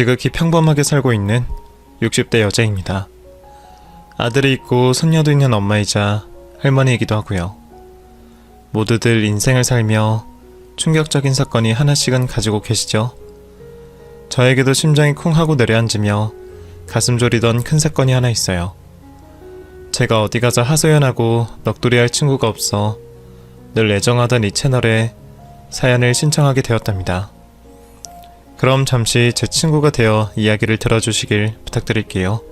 지극히 평범하게 살고 있는 60대 여자입니다. 아들이 있고 손녀도 있는 엄마이자 할머니이기도 하고요. 모두들 인생을 살며 충격적인 사건이 하나씩은 가지고 계시죠. 저에게도 심장이 쿵 하고 내려앉으며 가슴 졸이던 큰 사건이 하나 있어요. 제가 어디 가서 하소연하고 넋두리할 친구가 없어 늘 애정하던 이 채널에 사연을 신청하게 되었답니다. 그럼 잠시 제 친구가 되어 이야기를 들어주시길 부탁드릴게요.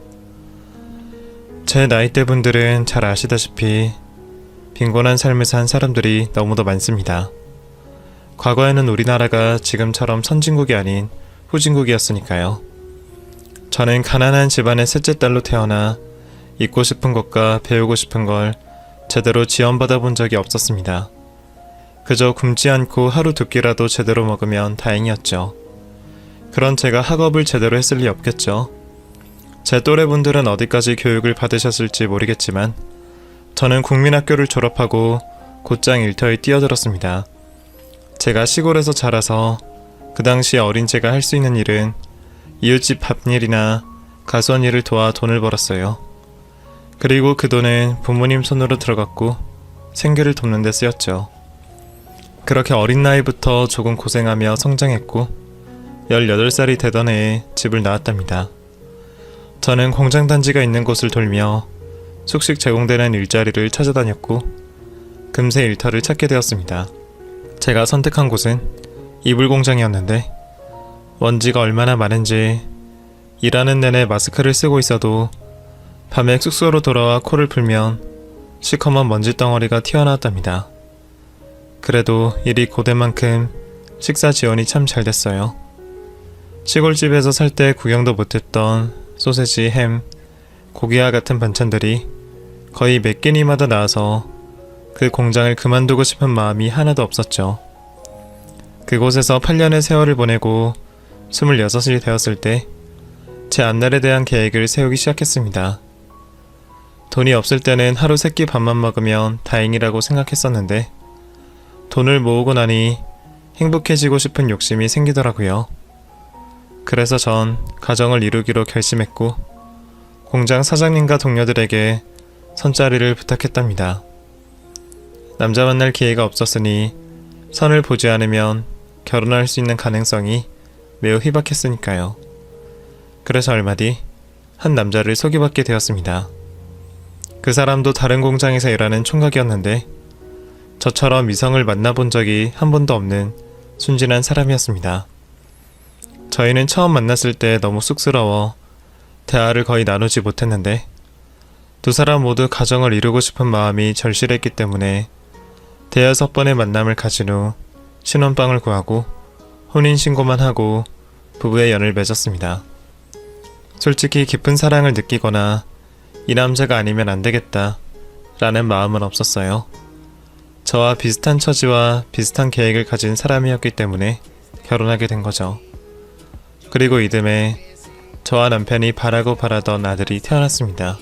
제 나이대 분들은 잘 아시다시피 빈곤한 삶을 산 사람들이 너무도 많습니다. 과거에는 우리나라가 지금처럼 선진국이 아닌 후진국이었으니까요. 저는 가난한 집안의 셋째 딸로 태어나 있고 싶은 것과 배우고 싶은 걸 제대로 지원받아 본 적이 없었습니다. 그저 굶지 않고 하루 두 끼라도 제대로 먹으면 다행이었죠. 그런 제가 학업을 제대로 했을 리 없겠죠. 제 또래분들은 어디까지 교육을 받으셨을지 모르겠지만 저는 국민학교를 졸업하고 곧장 일터에 뛰어들었습니다. 제가 시골에서 자라서 그 당시 어린 제가 할 수 있는 일은 이웃집 밭일이나 가수원 일을 도와 돈을 벌었어요. 그리고 그 돈은 부모님 손으로 들어갔고 생계를 돕는 데 쓰였죠. 그렇게 어린 나이부터 조금 고생하며 성장했고 18살이 되던 해에 집을 나왔답니다. 저는 공장단지가 있는 곳을 돌며 숙식 제공되는 일자리를 찾아다녔고 금세 일터를 찾게 되었습니다. 제가 선택한 곳은 이불 공장이었는데 먼지가 얼마나 많은지 일하는 내내 마스크를 쓰고 있어도 밤에 숙소로 돌아와 코를 풀면 시커먼 먼지 덩어리가 튀어나왔답니다. 그래도 일이 고된 만큼 식사 지원이 참 잘 됐어요. 시골집에서 살 때 구경도 못했던 소세지, 햄, 고기와 같은 반찬들이 거의 몇 끼니마다 나와서 그 공장을 그만두고 싶은 마음이 하나도 없었죠. 그곳에서 8년의 세월을 보내고 26이 되었을 때 제 앞날에 대한 계획을 세우기 시작했습니다. 돈이 없을 때는 하루 3끼 밥만 먹으면 다행이라고 생각했었는데 돈을 모으고 나니 행복해지고 싶은 욕심이 생기더라고요. 그래서 전 가정을 이루기로 결심했고 공장 사장님과 동료들에게 선자리를 부탁했답니다. 남자 만날 기회가 없었으니 선을 보지 않으면 결혼할 수 있는 가능성이 매우 희박했으니까요. 그래서 얼마 뒤 한 남자를 소개받게 되었습니다. 그 사람도 다른 공장에서 일하는 총각이었는데 저처럼 이성을 만나본 적이 한 번도 없는 순진한 사람이었습니다. 저희는 처음 만났을 때 너무 쑥스러워 대화를 거의 나누지 못했는데 두 사람 모두 가정을 이루고 싶은 마음이 절실했기 때문에 대여섯 번의 만남을 가진 후 신혼방을 구하고 혼인신고만 하고 부부의 연을 맺었습니다. 솔직히 깊은 사랑을 느끼거나 이 남자가 아니면 안 되겠다 라는 마음은 없었어요. 저와 비슷한 처지와 비슷한 계획을 가진 사람이었기 때문에 결혼하게 된 거죠. 그리고 이듬해 저와 남편이 바라고 바라던 아들이 태어났습니다.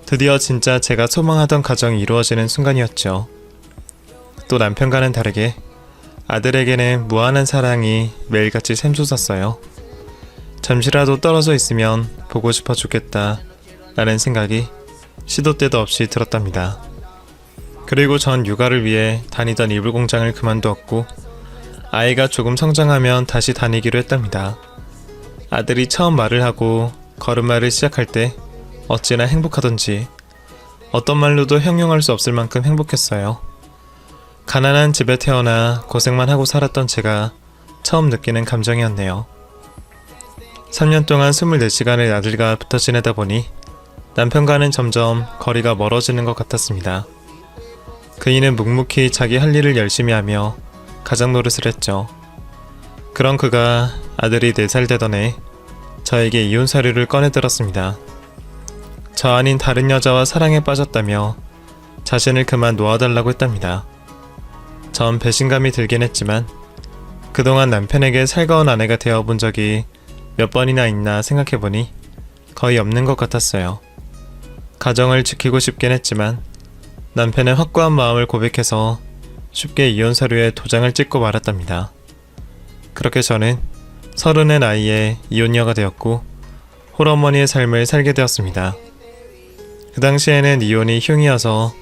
드디어 진짜 제가 소망하던 가정이 이루어지는 순간이었죠. 또 남편과는 다르게 아들에게는 무한한 사랑이 매일같이 샘솟았어요. 잠시라도 떨어져 있으면 보고 싶어 죽겠다 라는 생각이 시도 때도 없이 들었답니다. 그리고 전 육아를 위해 다니던 이불 공장을 그만두었고 아이가 조금 성장하면 다시 다니기로 했답니다. 아들이 처음 말을 하고 걸음마를 시작할 때 어찌나 행복하던지 어떤 말로도 형용할 수 없을 만큼 행복했어요. 가난한 집에 태어나 고생만 하고 살았던 제가 처음 느끼는 감정이었네요. 3년 동안 24시간을 아들과 붙어 지내다 보니 남편과는 점점 거리가 멀어지는 것 같았습니다. 그이는 묵묵히 자기 할 일을 열심히 하며 가장 노릇을 했죠. 그런 그가 아들이 4살 되던 해 저에게 이혼 서류를 꺼내들었습니다. 저 아닌 다른 여자와 사랑에 빠졌다며 자신을 그만 놓아달라고 했답니다. 전 배신감이 들긴 했지만 그동안 남편에게 살가운 아내가 되어본 적이 몇 번이나 있나 생각해보니 거의 없는 것 같았어요. 가정을 지키고 싶긴 했지만 남편의 확고한 마음을 고백해서 쉽게 이혼 서류에 도장을 찍고 말았답니다. 그렇게 저는 30의 나이에 이혼녀가 되었고 홀어머니의 삶을 살게 되었습니다. 그 당시에는 이혼이 흉이어서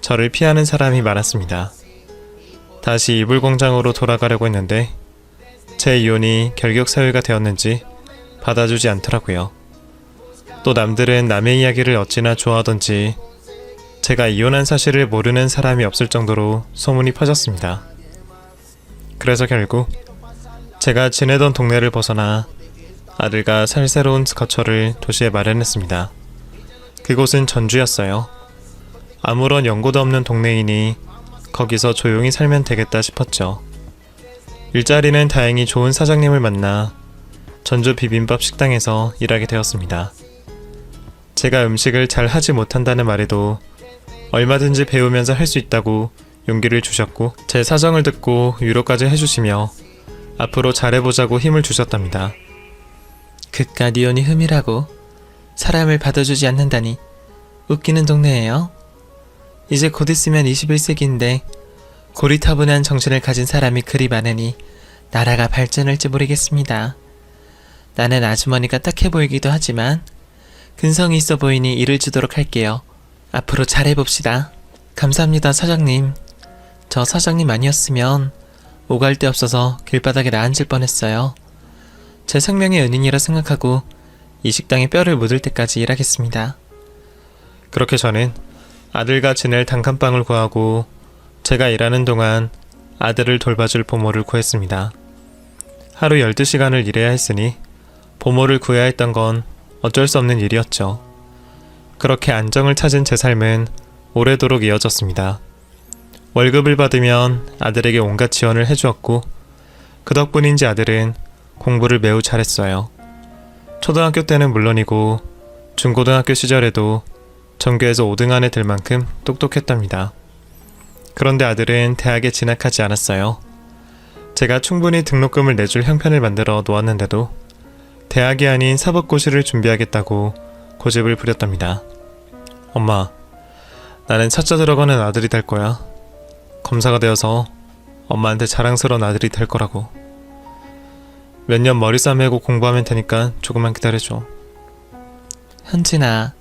저를 피하는 사람이 많았습니다. 다시 이불 공장으로 돌아가려고 했는데 제 이혼이 결격 사유가 되었는지 받아주지 않더라고요. 또 남들은 남의 이야기를 어찌나 좋아하던지 제가 이혼한 사실을 모르는 사람이 없을 정도로 소문이 퍼졌습니다. 그래서 결국 제가 지내던 동네를 벗어나 아들과 살 새로운 거처를 도시에 마련했습니다. 그곳은 전주였어요. 아무런 연고도 없는 동네이니 거기서 조용히 살면 되겠다 싶었죠. 일자리는 다행히 좋은 사장님을 만나 전주 비빔밥 식당에서 일하게 되었습니다. 제가 음식을 잘 하지 못한다는 말에도 얼마든지 배우면서 할 수 있다고 용기를 주셨고 제 사정을 듣고 위로까지 해주시며 앞으로 잘해보자고 힘을 주셨답니다. 그깟 이혼이 흠이라고 사람을 받아주지 않는다니 웃기는 동네예요. 이제 곧 있으면 21세기인데 고리타분한 정신을 가진 사람이 그리 많으니 나라가 발전할지 모르겠습니다. 나는 아주머니가 딱해 보이기도 하지만 근성이 있어 보이니 일을 주도록 할게요. 앞으로 잘해봅시다. 감사합니다, 사장님. 저 사장님 아니었으면 오갈 데 없어서 길바닥에 나앉을 뻔했어요. 제 생명의 은인이라 생각하고 이 식당에 뼈를 묻을 때까지 일하겠습니다. 그렇게 저는 아들과 지낼 단칸방을 구하고 제가 일하는 동안 아들을 돌봐줄 보모를 구했습니다. 하루 12시간을 일해야 했으니 보모를 구해야 했던 건 어쩔 수 없는 일이었죠. 그렇게 안정을 찾은 제 삶은 오래도록 이어졌습니다. 월급을 받으면 아들에게 온갖 지원을 해주었고 그 덕분인지 아들은 공부를 매우 잘했어요. 초등학교 때는 물론이고 중고등학교 시절에도 전교에서 5등 안에 들 만큼 똑똑했답니다. 그런데 아들은 대학에 진학하지 않았어요. 제가 충분히 등록금을 내줄 형편을 만들어 놓았는데도 대학이 아닌 사법고시를 준비하겠다고 고집을 부렸답니다. 엄마, 나는 차차 들어가는 아들이 될 거야. 검사가 되어서 엄마한테 자랑스러운 아들이 될 거라고. 몇 년 머리 싸매고 공부하면 되니까 조금만 기다려줘. 현진아,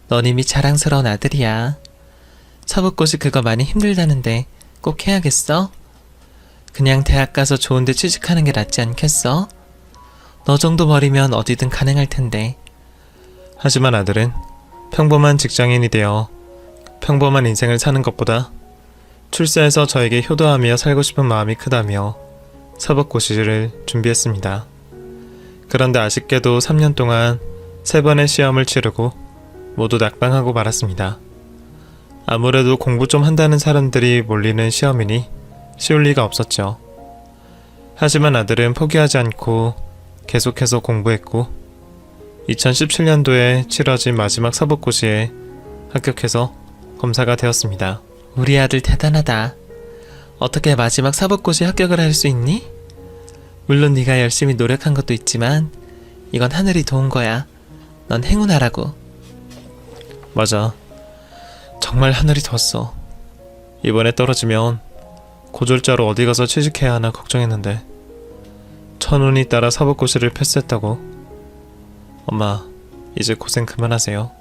넌 이미 자랑스러운 아들이야. 사법고시 그거 많이 힘들다는데 꼭 해야겠어? 그냥 대학 가서 좋은 데 취직하는 게 낫지 않겠어? 너 정도 머리면 어디든 가능할 텐데. 하지만 아들은 평범한 직장인이 되어 평범한 인생을 사는 것보다 출세해서 저에게 효도하며 살고 싶은 마음이 크다며 사법고시를 준비했습니다. 그런데 아쉽게도 3년 동안 3번의 시험을 치르고 모두 낙방하고 말았습니다. 아무래도 공부 좀 한다는 사람들이 몰리는 시험이니 쉬울 리가 없었죠. 하지만 아들은 포기하지 않고 계속해서 공부했고 2017년도에 치러진 마지막 사법고시에 합격해서 검사가 되었습니다. 우리 아들 대단하다. 어떻게 마지막 사법고시 합격을 할 수 있니? 물론 네가 열심히 노력한 것도 있지만 이건 하늘이 도운 거야. 넌 행운하라고. 맞아. 정말 하늘이 뒀어. 이번에 떨어지면 고졸자로 어디 가서 취직해야 하나 걱정했는데 천운이 따라 사법고시를 패스했다고. 엄마, 이제 고생 그만하세요.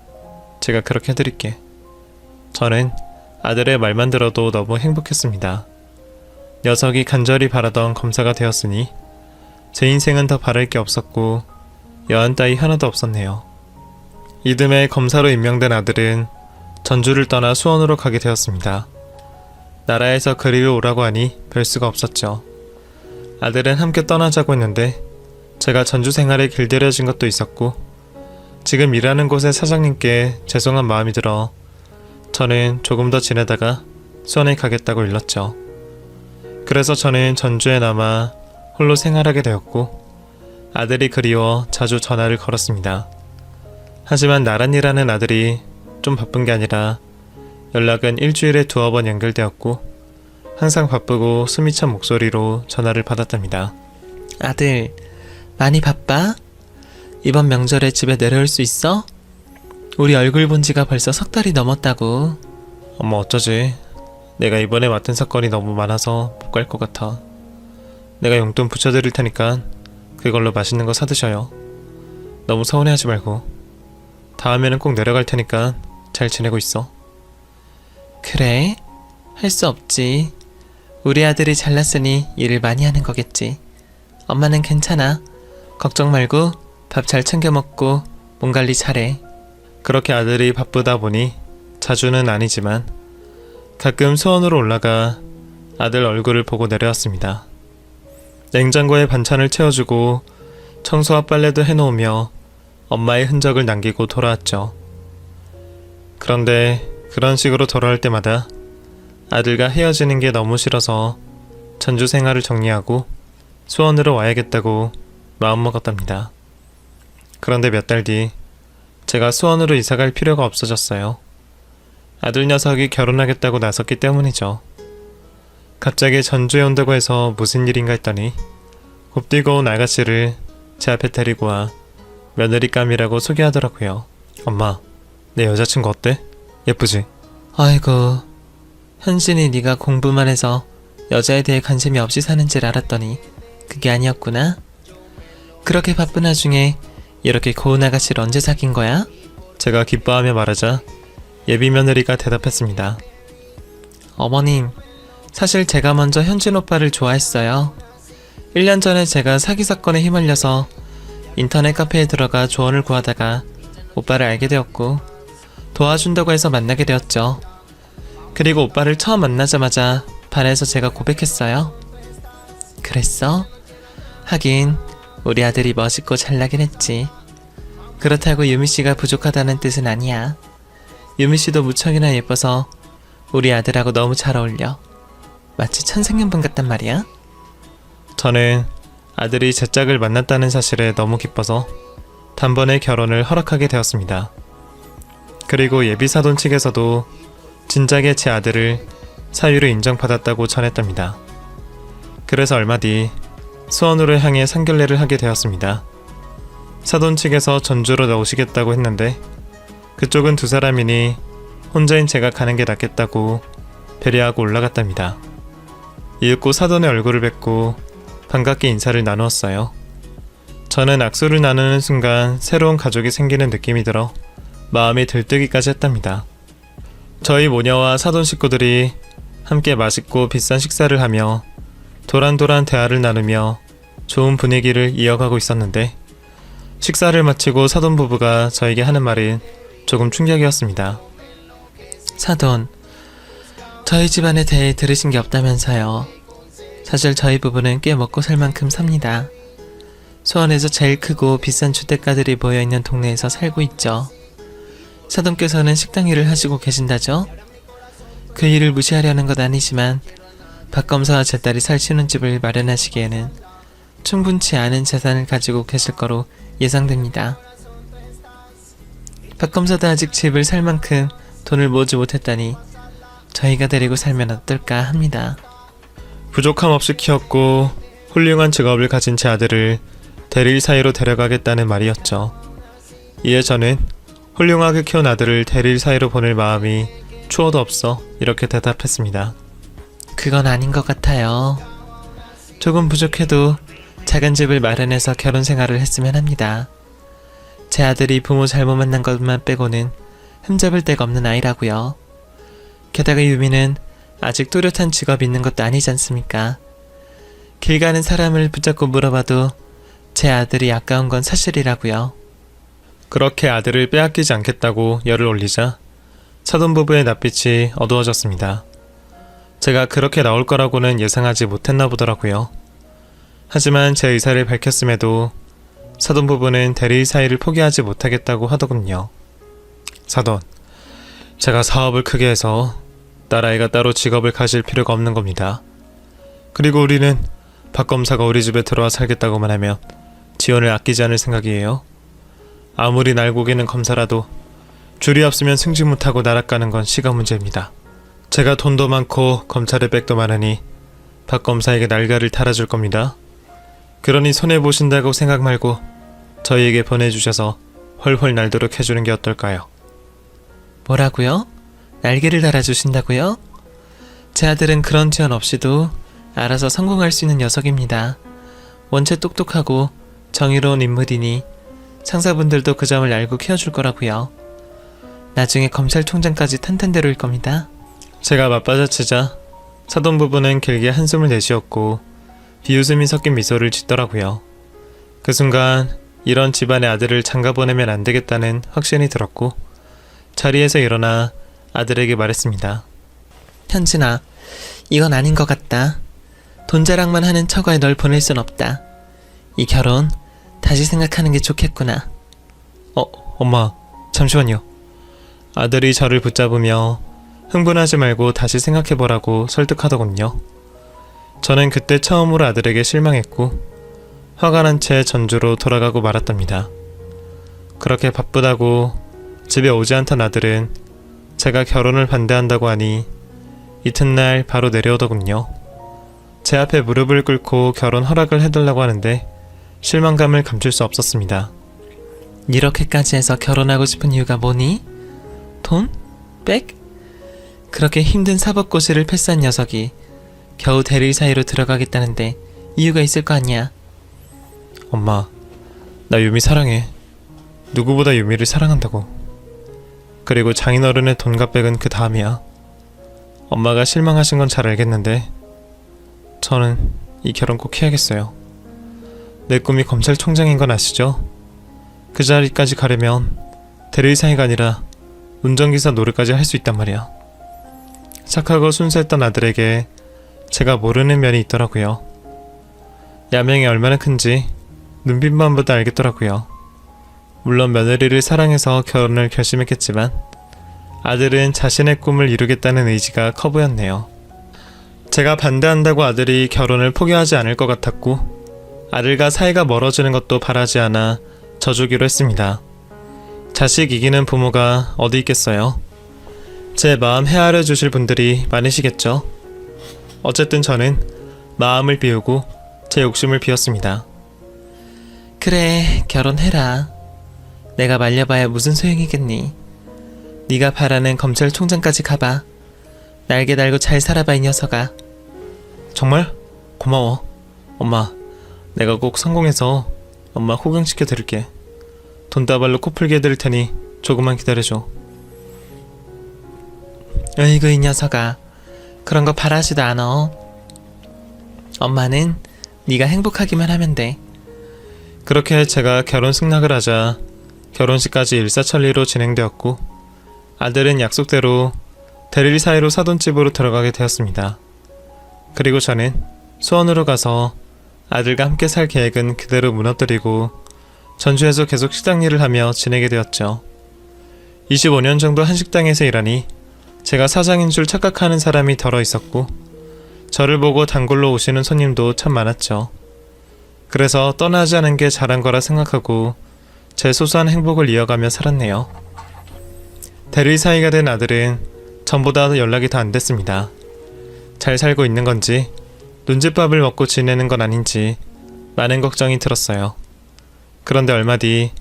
제가 그렇게 해드릴게. 저는 아들의 말만 들어도 너무 행복했습니다. 녀석이 간절히 바라던 검사가 되었으니 제 인생은 더 바랄 게 없었고 여한 따위 하나도 없었네요. 이듬해 검사로 임명된 아들은 전주를 떠나 수원으로 가게 되었습니다. 나라에서 그리로 오라고 하니 별 수가 없었죠. 아들은 함께 떠나자고 했는데 제가 전주 생활에 길들여진 것도 있었고 지금 일하는 곳의 사장님께 죄송한 마음이 들어 저는 조금 더 지내다가 수원에 가겠다고 일렀죠. 그래서 저는 전주에 남아 홀로 생활하게 되었고 아들이 그리워 자주 전화를 걸었습니다. 하지만 나란히라는 아들이 좀 바쁜 게 아니라 연락은 일주일에 2번 연결되었고 항상 바쁘고 숨이 찬 목소리로 전화를 받았답니다. 아들, 많이 바빠? 이번 명절에 집에 내려올 수 있어? 우리 얼굴 본 지가 벌써 3달이 넘었다고. 엄마 어쩌지? 내가 이번에 맡은 사건이 너무 많아서 못 갈 것 같아. 내가 용돈 붙여드릴 테니까 그걸로 맛있는 거 사드셔요. 너무 서운해하지 말고. 다음에는 꼭 내려갈 테니까 잘 지내고 있어. 그래? 할 수 없지. 우리 아들이 잘났으니 일을 많이 하는 거겠지. 엄마는 괜찮아. 걱정 말고 밥 잘 챙겨 먹고 몸 관리 잘해. 그렇게 아들이 바쁘다 보니 자주는 아니지만 가끔 수원으로 올라가 아들 얼굴을 보고 내려왔습니다. 냉장고에 반찬을 채워주고 청소와 빨래도 해놓으며 엄마의 흔적을 남기고 돌아왔죠. 그런데 그런 식으로 돌아올 때마다 아들과 헤어지는 게 너무 싫어서 전주 생활을 정리하고 수원으로 와야겠다고 마음먹었답니다. 그런데 몇 달 뒤 제가 수원으로 이사갈 필요가 없어졌어요. 아들 녀석이 결혼하겠다고 나섰기 때문이죠. 갑자기 전주에 온다고 해서 무슨 일인가 했더니 곱디고 온 아가씨를 제 앞에 데리고 와 며느리감이라고 소개하더라고요. 엄마, 내 여자친구 어때? 예쁘지? 아이고, 현진이 네가 공부만 해서 여자에 대해 관심이 없이 사는 줄 알았더니 그게 아니었구나. 그렇게 바쁜 와중에 이렇게 고운 아가씨를 언제 사귄 거야? 제가 기뻐하며 말하자 예비 며느리가 대답했습니다. 어머님, 사실 제가 먼저 현진 오빠를 좋아했어요. 1년 전에 제가 사기 사건에 휘말려서 인터넷 카페에 들어가 조언을 구하다가 오빠를 알게 되었고 도와준다고 해서 만나게 되었죠. 그리고 오빠를 처음 만나자마자 반해서 제가 고백했어요. 그랬어? 하긴 우리 아들이 멋있고 잘나긴 했지. 그렇다고 유미씨가 부족하다는 뜻은 아니야. 유미씨도 무척이나 예뻐서 우리 아들하고 너무 잘 어울려. 마치 천생연분 같단 말이야. 저는 아들이 제 짝을 만났다는 사실에 너무 기뻐서 단번에 결혼을 허락하게 되었습니다. 그리고 예비사돈 측에서도 진작에 제 아들을 사위로 인정받았다고 전했답니다. 그래서 얼마 뒤 수원으로 향해 상견례를 하게 되었습니다. 사돈 측에서 전주로 나오시겠다고 했는데 그쪽은 두 사람이니 혼자인 제가 가는 게 낫겠다고 배려하고 올라갔답니다. 이윽고 사돈의 얼굴을 뵙고 반갑게 인사를 나누었어요. 저는 악수를 나누는 순간 새로운 가족이 생기는 느낌이 들어 마음이 들뜨기까지 했답니다. 저희 모녀와 사돈 식구들이 함께 맛있고 비싼 식사를 하며 도란도란 대화를 나누며 좋은 분위기를 이어가고 있었는데 식사를 마치고 사돈 부부가 저에게 하는 말이 조금 충격이었습니다. 사돈, 저희 집안에 대해 들으신 게 없다면서요. 사실 저희 부부는 꽤 먹고 살 만큼 삽니다. 수원에서 제일 크고 비싼 주택가들이 모여있는 동네에서 살고 있죠. 사돈께서는 식당 일을 하시고 계신다죠? 그 일을 무시하려는 것 아니지만 박검사와 제 딸이 살 신혼집을 마련하시기에는 충분치 않은 재산을 가지고 계실 거로 예상됩니다. 박검사도 아직 집을 살 만큼 돈을 모으지 못했다니 저희가 데리고 살면 어떨까 합니다. 부족함 없이 키웠고 훌륭한 직업을 가진 제 아들을 대리일 사이로 데려가겠다는 말이었죠. 이에 저는 훌륭하게 키운 아들을 대리일 사이로 보낼 마음이 추워도 없어 이렇게 대답했습니다. 그건 아닌 것 같아요. 조금 부족해도 작은 집을 마련해서 결혼 생활을 했으면 합니다. 제 아들이 부모 잘못 만난 것만 빼고는 흠잡을 데가 없는 아이라고요. 게다가 유미는 아직 뚜렷한 직업이 있는 것도 아니지 않습니까? 길 가는 사람을 붙잡고 물어봐도 제 아들이 아까운 건 사실이라고요. 그렇게 아들을 빼앗기지 않겠다고 열을 올리자 사돈 부부의 낯빛이 어두워졌습니다. 제가 그렇게 나올 거라고는 예상하지 못했나 보더라고요. 하지만 제 의사를 밝혔음에도 사돈 부부는 대리일 사이를 포기하지 못하겠다고 하더군요. 사돈, 제가 사업을 크게 해서 딸아이가 따로 직업을 가질 필요가 없는 겁니다. 그리고 우리는 박 검사가 우리 집에 들어와 살겠다고만 하면 지원을 아끼지 않을 생각이에요. 아무리 날고기는 검사라도 줄이 없으면 승진 못하고 날아가는 건 시간 문제입니다. 제가 돈도 많고 검찰의 백도 많으니 박 검사에게 날가를 달아줄 겁니다. 그러니 손해보신다고 생각 말고 저희에게 보내주셔서 훨훨 날도록 해주는 게 어떨까요? 뭐라고요? 날개를 달아주신다고요? 제 아들은 그런 지원 없이도 알아서 성공할 수 있는 녀석입니다. 원체 똑똑하고 정의로운 인물이니 상사분들도 그 점을 알고 키워줄 거라고요. 나중에 검찰총장까지 탄탄대로일 겁니다. 제가 맞받아치자 사돈 부부는 길게 한숨을 내쉬었고 비웃음이 섞인 미소를 짓더라고요. 그 순간 이런 집안의 아들을 장가 보내면 안 되겠다는 확신이 들었고 자리에서 일어나 아들에게 말했습니다. 현진아, 이건 아닌 것 같다. 돈 자랑만 하는 처가에 널 보낼 순 없다. 이 결혼 다시 생각하는 게 좋겠구나. 엄마, 잠시만요. 아들이 저를 붙잡으며 흥분하지 말고 다시 생각해보라고 설득하더군요. 저는 그때 처음으로 아들에게 실망했고 화가 난 채 전주로 돌아가고 말았답니다. 그렇게 바쁘다고 집에 오지 않던 아들은 제가 결혼을 반대한다고 하니 이튿날 바로 내려오더군요. 제 앞에 무릎을 꿇고 결혼 허락을 해달라고 하는데 실망감을 감출 수 없었습니다. 이렇게까지 해서 결혼하고 싶은 이유가 뭐니? 돈? 백? 그렇게 힘든 사법고시를 패스한 녀석이 겨우 대릴 사이로 들어가겠다는데 이유가 있을 거 아니야. 엄마, 나 유미 사랑해. 누구보다 유미를 사랑한다고. 그리고 장인어른의 돈과 백은 그 다음이야. 엄마가 실망하신 건 잘 알겠는데 저는 이 결혼 꼭 해야겠어요. 내 꿈이 검찰총장인 건 아시죠? 그 자리까지 가려면 대리사이가 아니라 운전기사 노릇까지 할 수 있단 말이야. 착하고 순수했던 아들에게 제가 모르는 면이 있더라고요. 야명이 얼마나 큰지 눈빛만 보다 알겠더라고요. 물론 며느리를 사랑해서 결혼을 결심했겠지만 아들은 자신의 꿈을 이루겠다는 의지가 커 보였네요. 제가 반대한다고 아들이 결혼을 포기하지 않을 것 같았고 아들과 사이가 멀어지는 것도 바라지 않아 져주기로 했습니다. 자식 이기는 부모가 어디 있겠어요? 제 마음 헤아려 주실 분들이 많으시겠죠? 어쨌든 저는 마음을 비우고 제 욕심을 비웠습니다. 그래, 결혼해라. 내가 말려봐야 무슨 소용이겠니? 네가 바라는 검찰총장까지 가봐. 날개 달고 잘 살아봐, 이 녀석아. 정말? 고마워. 엄마, 내가 꼭 성공해서 엄마 호강시켜 드릴게. 돈다발로 코풀게 해드릴 테니 조금만 기다려줘. 어이구, 이 녀석아. 그런 거 바라지도 않아. 엄마는 네가 행복하기만 하면 돼. 그렇게 제가 결혼 승낙을 하자 결혼식까지 일사천리로 진행되었고 아들은 약속대로 대릴 사이로 사돈 집으로 들어가게 되었습니다. 그리고 저는 수원으로 가서 아들과 함께 살 계획은 그대로 무너뜨리고 전주에서 계속 식당 일을 하며 지내게 되었죠. 25년 정도 한 식당에서 일하니 제가 사장인 줄 착각하는 사람이 덜어 있었고 저를 보고 단골로 오시는 손님도 참 많았죠. 그래서 떠나지 않은 게 잘한 거라 생각하고 제 소소한 행복을 이어가며 살았네요. 대릴 사이가 된 아들은 전보다 연락이 더 안 됐습니다. 잘 살고 있는 건지 눈칫밥을 먹고 지내는 건 아닌지 많은 걱정이 들었어요. 그런데 얼마 뒤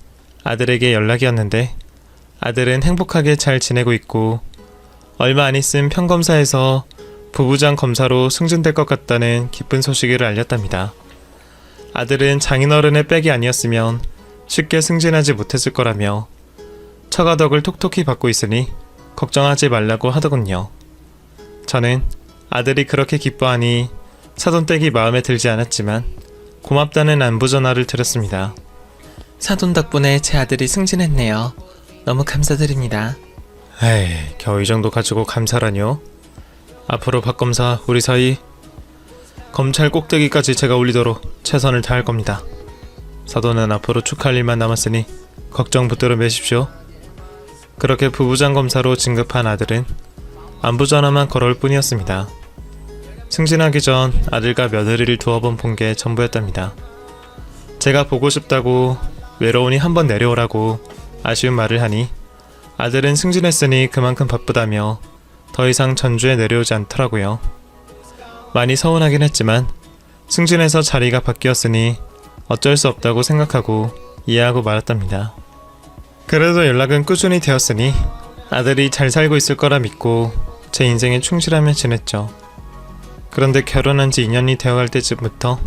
아들에게 연락이 왔는데 아들은 행복하게 잘 지내고 있고 얼마 안 있음 평검사에서 부부장 검사로 승진될 것 같다는 기쁜 소식을 알렸답니다. 아들은 장인어른의 백이 아니었으면 쉽게 승진하지 못했을 거라며 처가덕을 톡톡히 받고 있으니 걱정하지 말라고 하더군요. 저는 아들이 그렇게 기뻐하니 사돈댁이 마음에 들지 않았지만 고맙다는 안부 전화를 드렸습니다. 사돈 덕분에 제 아들이 승진했네요. 너무 감사드립니다. 에이, 겨우 이 정도 가지고 감사라뇨? 앞으로 박 검사 우리 사이 검찰 꼭대기까지 제가 올리도록 최선을 다할 겁니다. 사돈은 앞으로 축하할 일만 남았으니 걱정 붙들어 매십시오. 그렇게 부부장 검사로 진급한 아들은 안부 전화만 걸어올 뿐이었습니다. 승진하기 전 아들과 며느리를 두어 번 본 게 전부였답니다. 제가 보고 싶다고 외로우니 한번 내려오라고 아쉬운 말을 하니 아들은 승진했으니 그만큼 바쁘다며 더 이상 전주에 내려오지 않더라고요. 많이 서운하긴 했지만 승진해서 자리가 바뀌었으니 어쩔 수 없다고 생각하고 이해하고 말았답니다. 그래도 연락은 꾸준히 되었으니 아들이 잘 살고 있을 거라 믿고 제 인생에 충실하며 지냈죠. 그런데 결혼한 지 2년이 되어갈 때쯤부터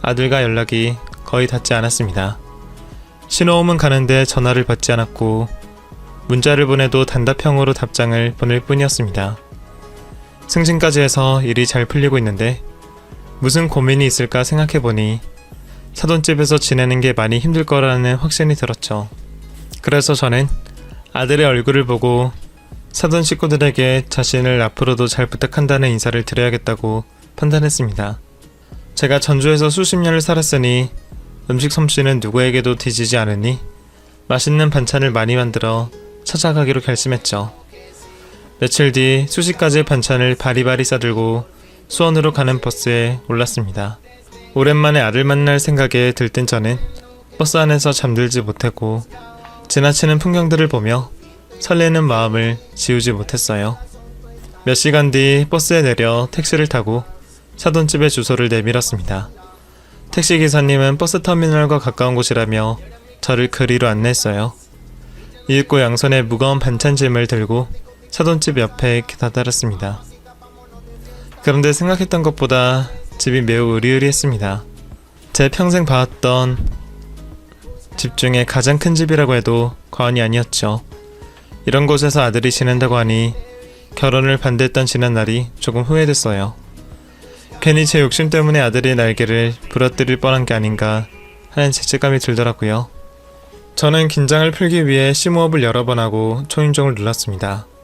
아들과 연락이 거의 닿지 않았습니다. 신호음은 가는데 전화를 받지 않았고 문자를 보내도 단답형으로 답장을 보낼 뿐이었습니다. 승진까지 해서 일이 잘 풀리고 있는데 무슨 고민이 있을까 생각해보니 사돈집에서 지내는 게 많이 힘들 거라는 확신이 들었죠. 그래서 저는 아들의 얼굴을 보고 사돈 식구들에게 자신을 앞으로도 잘 부탁한다는 인사를 드려야겠다고 판단했습니다. 제가 전주에서 수십 년을 살았으니 음식 솜씨는 누구에게도 뒤지지 않으니 맛있는 반찬을 많이 만들어 찾아가기로 결심했죠. 며칠 뒤 수십 가지의 반찬을 바리바리 싸들고 수원으로 가는 버스에 올랐습니다. 오랜만에 아들 만날 생각에 들뜬 저는 버스 안에서 잠들지 못했고 지나치는 풍경들을 보며 설레는 마음을 지우지 못했어요. 몇 시간 뒤 버스에 내려 택시를 타고 사돈집의 주소를 내밀었습니다. 택시기사님은 버스터미널과 가까운 곳이라며 저를 그리로 안내했어요. 이윽고 양손에 무거운 반찬짐을 들고 사돈집 옆에 다다랐습니다. 그런데 생각했던 것보다 집이 매우 으리으리했습니다. 제 평생 봐왔던 집 중에 가장 큰 집이라고 해도 과언이 아니었죠. 이런 곳에서 아들이 지낸다고 하니 결혼을 반대했던 지난날이 조금 후회됐어요. 괜히 제 욕심 때문에 아들의 날개를 부러뜨릴 뻔한 게 아닌가 하는 죄책감이 들더라고요. 저는 긴장을 풀기 위해 심호흡을 여러 번 하고 초인종을 눌렀습니다.